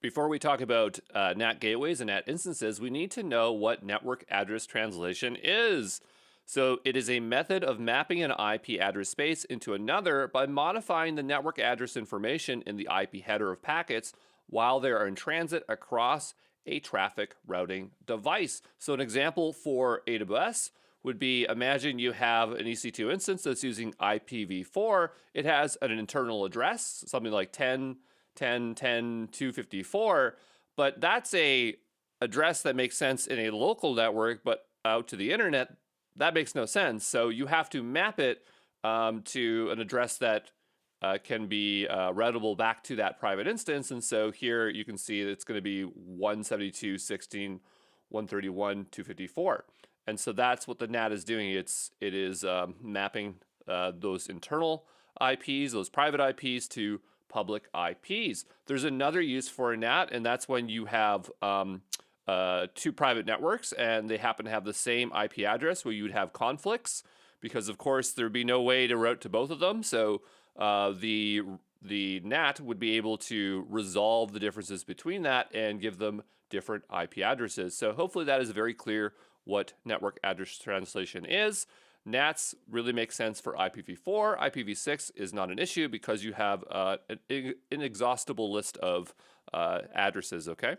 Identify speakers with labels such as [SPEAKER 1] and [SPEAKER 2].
[SPEAKER 1] Before we talk about NAT gateways and NAT instances, we need to know what network address translation is. So it is a method of mapping an IP address space into another by modifying the network address information in the IP header of packets while they are in transit across a traffic routing device. So an example for AWS would be, imagine you have an EC2 instance that's using IPv4. It has an internal address, something like 10.10.10.254, but that's a address that makes sense in a local network, but out to the internet, that makes no sense. So you have to map it to an address that can be routable back to that private instance. And so here you can see it's going to be 172.16.131.254. And so that's what the NAT is doing. It is mapping those internal IPs, those private IPs, to public IPs. There's another use for a NAT, and that's when you have two private networks and they happen to have the same IP address, where you would have conflicts, because of course there'd be no way to route to both of them. So the NAT would be able to resolve the differences between that and give them different IP addresses. So hopefully that is very clear what network address translation is. NATs really make sense for IPv4. IPv6 is not an issue because you have an inexhaustible list of addresses, okay?